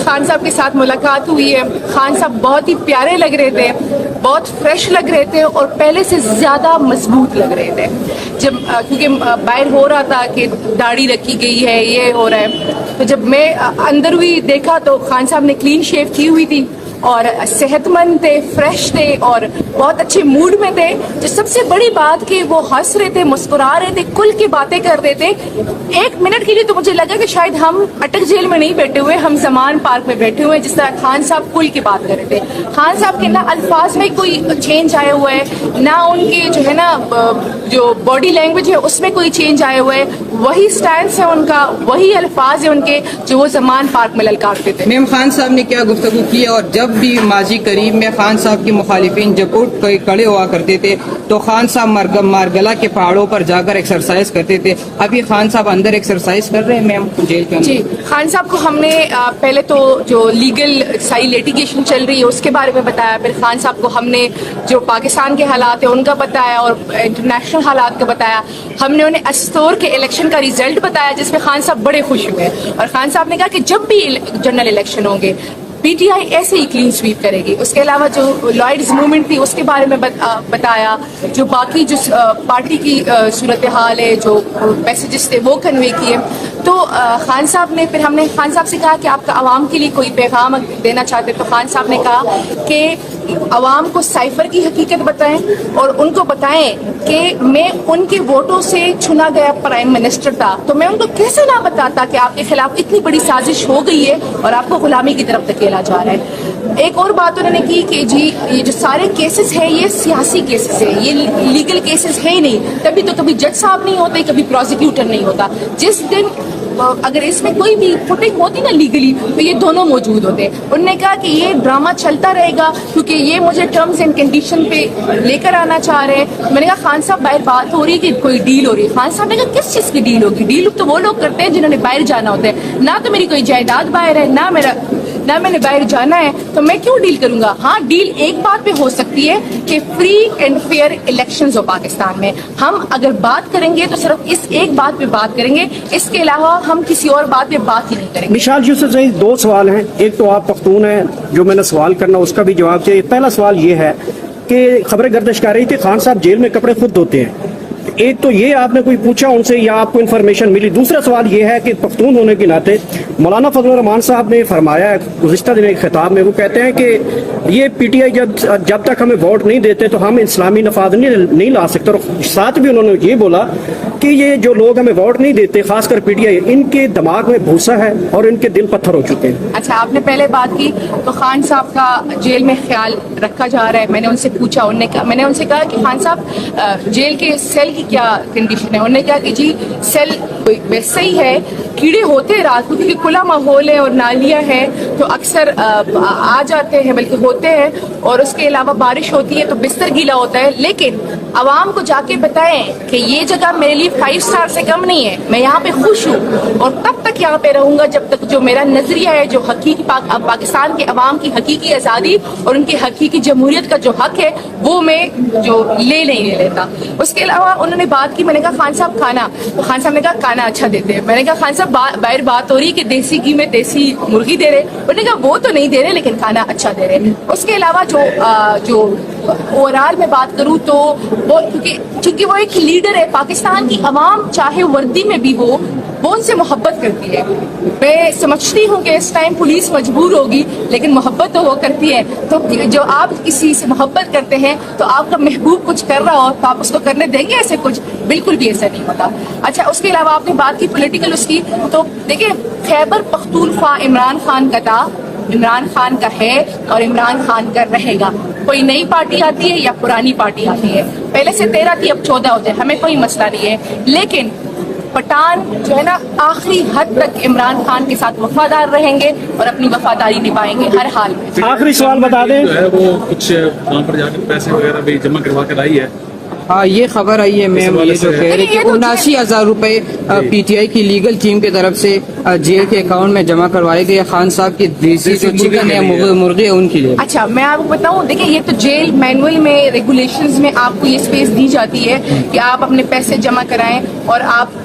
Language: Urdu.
خان صاحب کے ساتھ ملاقات ہوئی ہے. خان صاحب بہت ہی پیارے لگ رہے تھے, بہت فریش لگ رہے تھے اور پہلے سے زیادہ مضبوط لگ رہے تھے. جب کیونکہ باہر ہو رہا تھا کہ داڑھی رکھی گئی ہے, یہ ہو رہا ہے, تو جب میں اندر ہوئی دیکھا تو خان صاحب نے کلین شیو کی ہوئی تھی اور صحت مند تھے, فریش تھے اور بہت اچھے موڈ میں تھے. جو سب سے بڑی بات کہ وہ ہنس رہے تھے, مسکرا رہے تھے, کھل کے باتیں کر رہے تھے. ایک منٹ کے لیے تو مجھے لگا کہ شاید ہم اٹک جیل میں نہیں بیٹھے ہوئے, ہم زمان پارک میں بیٹھے ہوئے, جس طرح خان صاحب کھل کے بات کر رہے تھے. خان صاحب کے نہ الفاظ میں کوئی چینج آیا ہوا ہے, نہ ان کے جو ہے نا جو باڈی لینگویج ہے اس میں کوئی چینج آیا ہوا ہے. وہی سٹائلس ہے ان کا, وہی الفاظ ہیں ان کے جو وہ زمان پارک میں للکارتے تھے. میم خان صاحب نے کیا گفتگو کی ہے, اور جب بھی ماضی قریب میں خان صاحب کے مخالفین جب اٹھ کھڑے ہوا کرتے تھے تو خان صاحب مارگلا کے پہاڑوں پر جا کر ایکسرسائز کرتے تھے. ابھی خان صاحب اندر ایکسرسائز کر رہے ہیں میم جیل کے اندر؟ جی, خان صاحب کو ہم نے پہلے تو جو لیگل ساری لیٹیگیشن چل رہی ہے اس کے بارے میں بتایا, پھر خان صاحب کو ہم نے جو پاکستان کے حالات ہیں ان کا بتایا اور انٹرنیشنل حالات کا بتایا. ہم نے انہیں استور کے الیکشن کا ریزلٹ بتایا جس پہ خان صاحب بڑے خوش ہوئے, اور خان صاحب نے کہا کہ جب بھی جنرل الیکشن ہوں گے پی ٹی آئی ایسے ہی کلین سویپ کرے گی. اس کے علاوہ جو لائڈز موومنٹ تھی اس کے بارے میں بتایا, جو باقی جو پارٹی کی صورتحال ہے, جو میسیجز تھے وہ کنوے کیے. تو خان صاحب نے, پھر ہم نے خان صاحب سے کہا کہ آپ کا عوام کے لیے کوئی پیغام دینا چاہتے, تو خان صاحب نے کہا کہ عوام کو سائفر کی حقیقت بتائیں اور ان کو بتائیں کہ میں ان کے ووٹوں سے چنا گیا پرائم منسٹر تھا, تو میں ان کو کیسے نہ بتاتا کہ آپ کے خلاف اتنی بڑی سازش ہو گئی ہے اور آپ کو غلامی کی طرف دھکیلا جا رہا ہے. ایک اور بات انہوں نے کی کہ جی یہ جو سارے کیسز ہیں یہ سیاسی کیسز ہیں, یہ لیگل کیسز ہے ہی نہیں, تبھی تو کبھی جج صاحب نہیں ہوتے, کبھی پروسیکیوٹر نہیں ہوتا. جس دن اگر اس میں کوئی بھی فوٹنگ ہوتی نا لیگلی تو یہ دونوں موجود ہوتے. انہوں نے کہا کہ یہ ڈرامہ چلتا رہے گا کیونکہ یہ مجھے ٹرمز اینڈ کنڈیشن پہ لے کر آنا چاہ رہے ہیں. میں نے کہا خان صاحب باہر بات ہو رہی ہے کہ کوئی ڈیل ہو رہی ہے. خان صاحب نے کہا کس چیز کی ڈیل ہوگی؟ ڈیل تو وہ لوگ کرتے ہیں جنہوں نے باہر جانا ہوتا ہے, نہ تو میری کوئی جائیداد باہر ہے, نہ میں نے باہر جانا ہے, تو میں کیوں ڈیل کروں گا؟ ہاں ڈیل ایک بات پہ ہو سکتی ہے کہ فری اینڈ فیئر الیکشنز ہو پاکستان میں. ہم اگر بات کریں گے تو صرف اس ایک بات پہ بات کریں گے, اس کے علاوہ ہم کسی اور بات پہ بات ہی نہیں کریں گے. مشال یوسف صحیح, دو سوال ہیں. ایک تو آپ پختون ہیں, جو میں نے سوال کرنا اس کا بھی جواب چاہیے. پہلا سوال یہ ہے کہ خبریں گردش کر رہی تھی خان صاحب جیل میں کپڑے خود دھوتے ہیں. ایک تو یہ آپ نے کوئی پوچھا ان سے یا آپ کو انفارمیشن ملی؟ دوسرا سوال یہ ہے کہ پختون ہونے کے ناطے مولانا فضل الرحمان صاحب نے فرمایا ہے گزشتہ دن ایک خطاب میں, وہ کہتے ہیں کہ یہ پی ٹی آئی جب تک ہمیں ووٹ نہیں دیتے تو ہم اسلامی نفاذ نہیں لا سکتے. اور ساتھ بھی انہوں نے یہ بولا کہ یہ جو لوگ ہمیں ووٹ نہیں دیتے, خاص کر پی ٹی آئی, ان کے دماغ میں بھوسا ہے اور ان کے دل پتھر ہو چکے ہیں. اچھا, آپ نے پہلے بات کی تو خان صاحب کا جیل میں خیال رکھا جا رہا ہے. میں نے ان سے پوچھا, میں نے ان سے کہا کہ خان صاحب جیل کے سیل کی کیا کنڈیشن ہے؟ انہوں نے کہا کہ جی سیل ویسے ہی ہے, کیڑے ہوتے ہیں رات کو کیونکہ کھلا ماحول ہے اور نالیاں ہیں تو اکثر آ جاتے ہیں, بلکہ ہوتے ہیں, اور اس کے علاوہ بارش ہوتی ہے تو بستر گیلا ہوتا ہے. لیکن عوام کو جا کے بتائیں کہ یہ جگہ میرے لیے 5 اسٹار سے کم نہیں ہے, میں یہاں پہ خوش ہوں اور تب تک یہاں پہ رہوں گا جب تک جو میرا نظریہ ہے, جو حقیقی پاکستان کے عوام کی حقیقی آزادی اور ان کی حقیقی جمہوریت کا جو حق ہے وہ میں جو لے لیتا. اس کے علاوہ انہوں نے بات کی, میں نے کہا خان صاحب کھانا, تو خان صاحب نے کہا کھانا اچھا دیتے ہیں. میں نے کہا خان صاحب باہر بات ہو رہی کہ دیسی گھی میں دیسی مرغی دے رہے, انہوں نے کہا وہ تو نہیں دے رہے لیکن کھانا اچھا دے رہے. اس کے علاوہ جو اوورال میں بات کروں تو وہ چونکہ وہ ایک لیڈر ہے, پاکستان کی عوام چاہے وردی میں بھی وہ ان سے محبت کرتی ہے. میں سمجھتی ہوں کہ اس ٹائم پولیس مجبور ہوگی لیکن محبت تو وہ کرتی ہے. تو جو آپ کسی سے محبت کرتے ہیں تو آپ کا محبوب کچھ کر رہا ہو تو آپ اس کو کرنے دیں گے ایسے؟ کچھ بالکل بھی ایسا نہیں ہوتا. اچھا, اس کے علاوہ آپ نے بات کی پولیٹیکل اس کی, تو دیکھیں خیبر پختونخوا عمران خان کا تھا, عمران خان کا ہے اور عمران خان کا رہے گا. کوئی نئی پارٹی آتی ہے یا پرانی پارٹی آتی ہے, پہلے سے 13 تھی اب 14 ہو جائے, ہمیں کوئی مسئلہ نہیں ہے. لیکن پٹھان جو ہے نا آخری حد تک عمران خان کے ساتھ وفادار رہیں گے اور اپنی وفاداری نبھائیں گے ہر حال میں. آخری سوال بتا دیں, وہ کچھ وہاں پر جا کے پیسے وغیرہ بھی جمع کروا کر آئی ہے. ہاں یہ خبر آئی ہے میم, یہ جو کہہ رہے کہ 79,000 روپے پی ٹی آئی کی لیگل ٹیم کی طرف سے جیل کے اکاؤنٹ میں جمع کروائے گئے خان صاحب کی دیسی جو چکن ہے مرغی ہے ان کے لیے. اچھا, میں آپ کو بتاؤں, دیکھیں یہ تو جیل مینول میں ریگولیشنز میں آپ کو یہ اسپیس دی جاتی ہے کہ آپ اپنے پیسے جمع کرائیں اور آپ